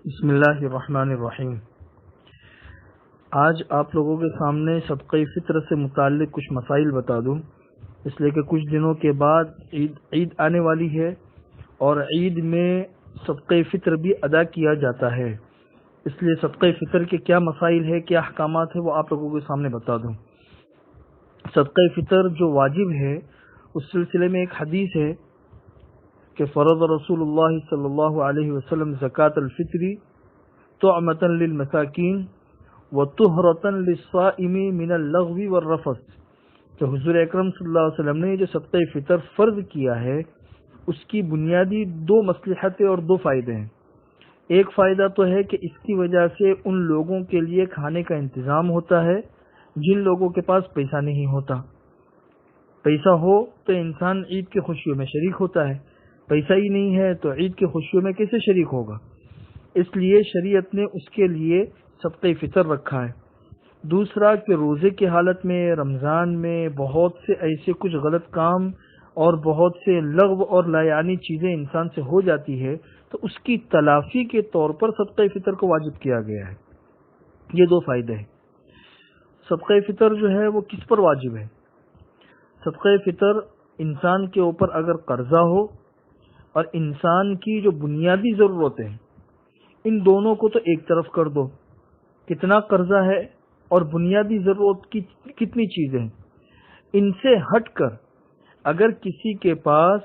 بسم اللہ الرحمن الرحیم۔ آج آپ لوگوں کے سامنے صدقہ فطر سے متعلق کچھ مسائل بتا دوں، اس لیے کہ کچھ دنوں کے بعد عید آنے والی ہے اور عید میں صدقہ فطر بھی ادا کیا جاتا ہے، اس لیے صدقہ فطر کے کیا مسائل ہے، کیا احکامات ہیں، وہ آپ لوگوں کے سامنے بتا دوں۔ صدقہ فطر جو واجب ہے اس سلسلے میں ایک حدیث ہے کہ فرض رسول اللہ صلی اللہ علیہ وسلم زکوٰۃ الفطر طعمۃ للمساکین وطہرۃ للصائم من اللغو والرفث، کہ حضور اکرم صلی اللہ علیہ وسلم نے جو صدقہ فطر فرض کیا ہے اس کی بنیادی دو مصلحتیں اور دو فائدے ہیں۔ ایک فائدہ تو ہے کہ اس کی وجہ سے ان لوگوں کے لیے کھانے کا انتظام ہوتا ہے جن لوگوں کے پاس پیسہ نہیں ہوتا۔ پیسہ ہو تو انسان عید کی خوشیوں میں شریک ہوتا ہے، پیسہ ہی نہیں ہے تو عید کی خوشیوں میں کیسے شریک ہوگا؟ اس لیے شریعت نے اس کے لیے صدقہ فطر رکھا ہے۔ دوسرا کہ روزے کی حالت میں رمضان میں بہت سے ایسے کچھ غلط کام اور بہت سے لغو اور لا یعنی چیزیں انسان سے ہو جاتی ہے، تو اس کی تلافی کے طور پر صدقہ فطر کو واجب کیا گیا ہے۔ یہ دو فائدے ہیں۔ صدقہ فطر جو ہے وہ کس پر واجب ہے؟ صدقہ فطر انسان کے اوپر اگر قرضہ ہو اور انسان کی جو بنیادی ضرورتیں ہیں ان دونوں کو تو ایک طرف کر دو، کتنا قرضہ ہے اور بنیادی ضرورت کی کتنی چیزیں ہیں، ان سے ہٹ کر اگر کسی کے پاس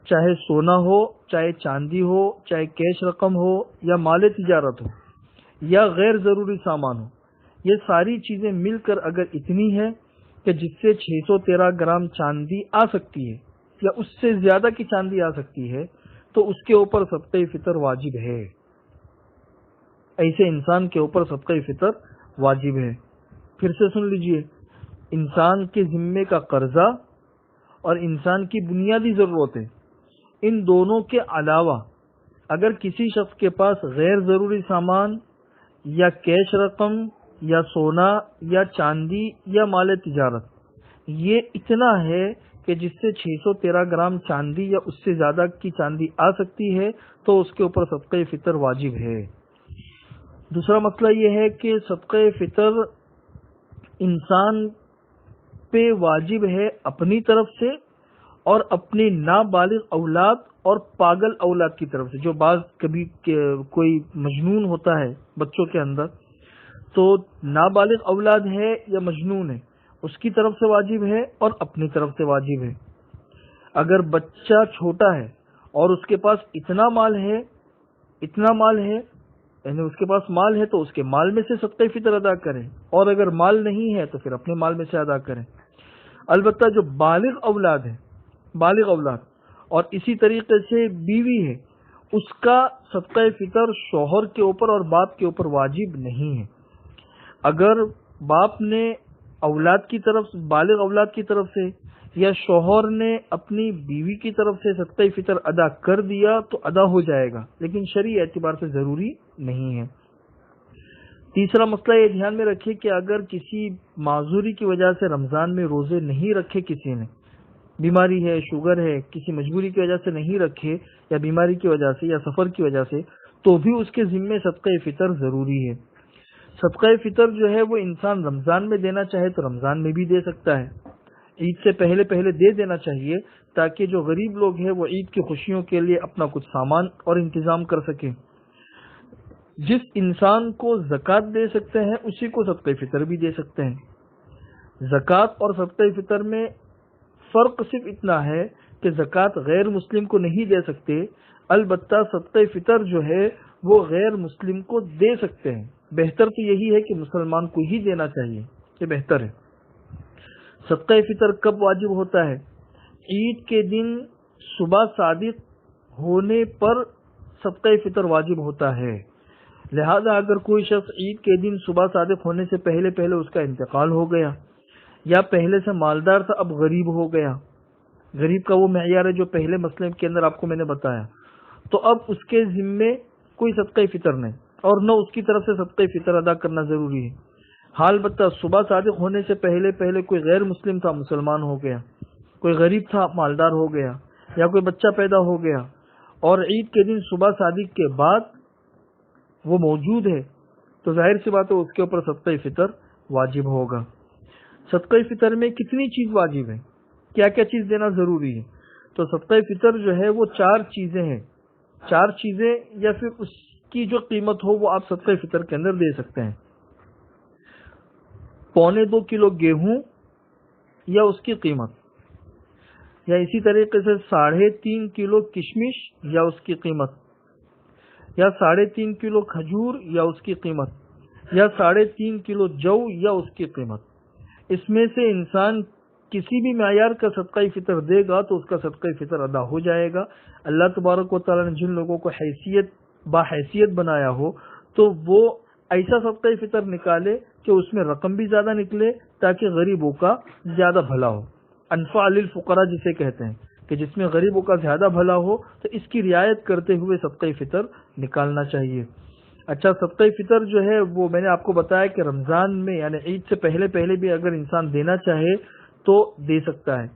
چاہے سونا ہو، چاہے چاندی ہو، چاہے کیش رقم ہو یا مال تجارت ہو یا غیر ضروری سامان ہو، یہ ساری چیزیں مل کر اگر اتنی ہے کہ جس سے 613 گرام چاندی آ سکتی ہے یا اس سے زیادہ کی چاندی آ سکتی ہے، تو اس کے اوپر صدقہ فطر واجب ہے۔ ایسے انسان کے اوپر صدقہ فطر واجب ہے۔ پھر سے سن لیجئے، انسان کے ذمے کا قرضہ اور انسان کی بنیادی ضرورتیں، ان دونوں کے علاوہ اگر کسی شخص کے پاس غیر ضروری سامان یا کیش رقم یا سونا یا چاندی یا مال تجارت یہ اتنا ہے کہ جس سے 613 گرام چاندی یا اس سے زیادہ کی چاندی آ سکتی ہے، تو اس کے اوپر صدقہ فطر واجب ہے۔ دوسرا مسئلہ یہ ہے کہ صدقہ فطر انسان پہ واجب ہے اپنی طرف سے اور اپنی نابالغ اولاد اور پاگل اولاد کی طرف سے۔ جو بعض کبھی کوئی مجنون ہوتا ہے بچوں کے اندر، تو نابالغ اولاد ہے یا مجنون ہے، اس کی طرف سے واجب ہے اور اپنی طرف سے واجب ہے۔ اگر بچہ چھوٹا ہے اور اس کے پاس اتنا مال ہے یعنی اس کے پاس مال ہے تو اس کے مال میں سے صدقہ فطر ادا کریں، اور اگر مال نہیں ہے تو پھر اپنے مال میں سے ادا کریں۔ البتہ جو بالغ اولاد اور اسی طریقے سے بیوی ہے، اس کا صدقہ فطر شوہر کے اوپر اور باپ کے اوپر واجب نہیں ہے۔ اگر باپ نے بالغ اولاد کی طرف سے یا شوہر نے اپنی بیوی کی طرف سے صدقہ فطر ادا کر دیا تو ادا ہو جائے گا، لیکن شرعی اعتبار سے ضروری نہیں ہے۔ تیسرا مسئلہ یہ دھیان میں رکھیں کہ اگر کسی معذوری کی وجہ سے رمضان میں روزے نہیں رکھے، کسی نے بیماری ہے، شوگر ہے، کسی مجبوری کی وجہ سے نہیں رکھے یا بیماری کی وجہ سے یا سفر کی وجہ سے، تو بھی اس کے ذمے صدقہ فطر ضروری ہے۔ صدقہ فطر جو ہے وہ انسان رمضان میں دینا چاہے تو رمضان میں بھی دے سکتا ہے، عید سے پہلے دے دینا چاہیے تاکہ جو غریب لوگ ہیں وہ عید کی خوشیوں کے لیے اپنا کچھ سامان اور انتظام کر سکیں۔ جس انسان کو زکوٰۃ دے سکتے ہیں اسی کو صدقہ فطر بھی دے سکتے ہیں۔ زکوٰۃ اور صدقہ فطر میں فرق صرف اتنا ہے کہ زکوٰۃ غیر مسلم کو نہیں دے سکتے، البتہ صدقہ فطر جو ہے وہ غیر مسلم کو دے سکتے ہیں۔ بہتر تو یہی ہے کہ مسلمان کو ہی دینا چاہیے، یہ بہتر ہے۔ صدقہ فطر کب واجب ہوتا ہے؟ عید کے دن صبح صادق ہونے پر صدقہ فطر واجب ہوتا ہے۔ لہذا اگر کوئی شخص عید کے دن صبح صادق ہونے سے پہلے اس کا انتقال ہو گیا یا پہلے سے مالدار تھا اب غریب ہو گیا، غریب کا وہ معیار ہے جو پہلے مسئلے کے اندر آپ کو میں نے بتایا، تو اب اس کے ذمے کوئی صدقہ فطر نہیں اور نہ اس کی طرف سے صدقہ فطر ادا کرنا ضروری ہے۔ حال بتہ صبح صادق ہونے سے پہلے کوئی غیر مسلم تھا مسلمان ہو گیا، کوئی غریب تھا مالدار ہو گیا، یا کوئی بچہ پیدا ہو گیا اور عید کے دن صبح صادق کے بعد وہ موجود ہے تو ظاہر سی بات ہے اس کے اوپر صدقہ فطر واجب ہوگا۔ صدقہ فطر میں کتنی چیز واجب ہے، کیا کیا چیز دینا ضروری ہے؟ تو صدقہ فطر جو ہے وہ 4 چیزیں ہیں، 4 چیزیں یا پھر اس کی جو قیمت ہو وہ آپ صدقہ فطر کے اندر دے سکتے ہیں۔ 2.25 کلو گیہوں یا اس کی قیمت، یا اسی طریقے سے 3.5 کلو کشمش یا اس کی قیمت، یا 3.5 کلو کھجور یا اس کی قیمت، یا 3.5 کلو جو یا اس کی قیمت۔ اس میں سے انسان کسی بھی معیار کا صدقہ فطر دے گا تو اس کا صدقہ فطر ادا ہو جائے گا۔ اللہ تبارک و تعالیٰ نے جن لوگوں کو باحیثیت بنایا ہو تو وہ ایسا صدقہ فطر نکالے کہ اس میں رقم بھی زیادہ نکلے تاکہ غریبوں کا زیادہ بھلا ہو، انفع للفقراء جسے کہتے ہیں، کہ جس میں غریبوں کا زیادہ بھلا ہو تو اس کی رعایت کرتے ہوئے صدقہ فطر نکالنا چاہیے۔ اچھا، صدقہ فطر جو ہے وہ میں نے آپ کو بتایا کہ رمضان میں یعنی عید سے پہلے بھی اگر انسان دینا چاہے تو دے سکتا ہے۔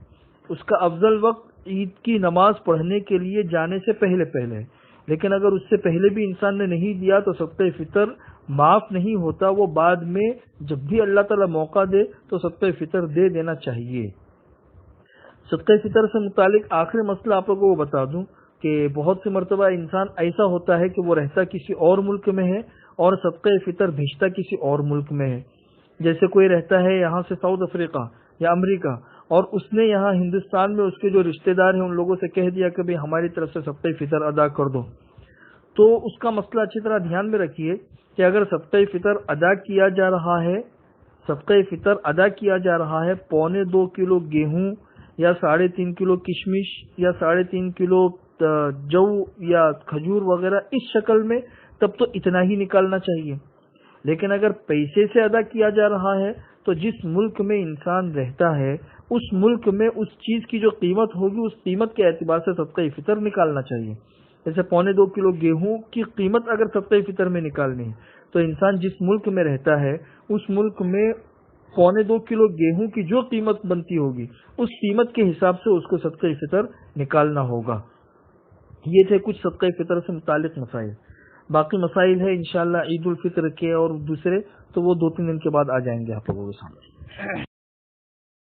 اس کا افضل وقت عید کی نماز پڑھنے کے لیے جانے سے پہلے ہے، لیکن اگر اس سے پہلے بھی انسان نے نہیں دیا تو صدقہ فطر معاف نہیں ہوتا، وہ بعد میں جب بھی اللہ تعالی موقع دے تو صدقہ فطر دے دینا چاہیے۔ صدقہ فطر سے متعلق آخری مسئلہ آپ لوگوں کو بتا دوں کہ بہت سی مرتبہ انسان ایسا ہوتا ہے کہ وہ رہتا کسی اور ملک میں ہے اور صدقہ فطر بھیجتا کسی اور ملک میں ہے۔ جیسے کوئی رہتا ہے یہاں سے ساؤتھ افریقہ یا امریکہ، اور اس نے یہاں ہندوستان میں اس کے جو رشتہ دار ہیں ان لوگوں سے کہہ دیا کہ بھئی ہماری طرف سے صدقہ فطر ادا کر دو، تو اس کا مسئلہ اچھی طرح دھیان میں رکھیے کہ اگر صدقہ فطر ادا کیا جا رہا ہے، 2.25 کلو گیہوں یا 3.5 کلو کشمش یا 3.5 کلو جو یا کھجور وغیرہ اس شکل میں، تب تو اتنا ہی نکالنا چاہیے۔ لیکن اگر پیسے سے ادا کیا جا رہا ہے تو جس ملک میں انسان رہتا ہے اس ملک میں اس چیز کی جو قیمت ہوگی اس قیمت کے اعتبار سے صدقہ فطر نکالنا چاہیے۔ جیسے 2.25 کلو گیہوں کی قیمت اگر صدقہ فطر میں نکالنی ہے تو انسان جس ملک میں رہتا ہے اس ملک میں 2.25 کلو گیہوں کی جو قیمت بنتی ہوگی اس قیمت کے حساب سے اس کو صدقہ فطر نکالنا ہوگا۔ یہ تھے کچھ صدقہ فطر سے متعلق مسائل۔ باقی مسائل ہے انشاءاللہ عید الفطر کے اور دوسرے، تو وہ 2-3 دن کے بعد آ جائیں گے آپ لوگوں کے سامنے۔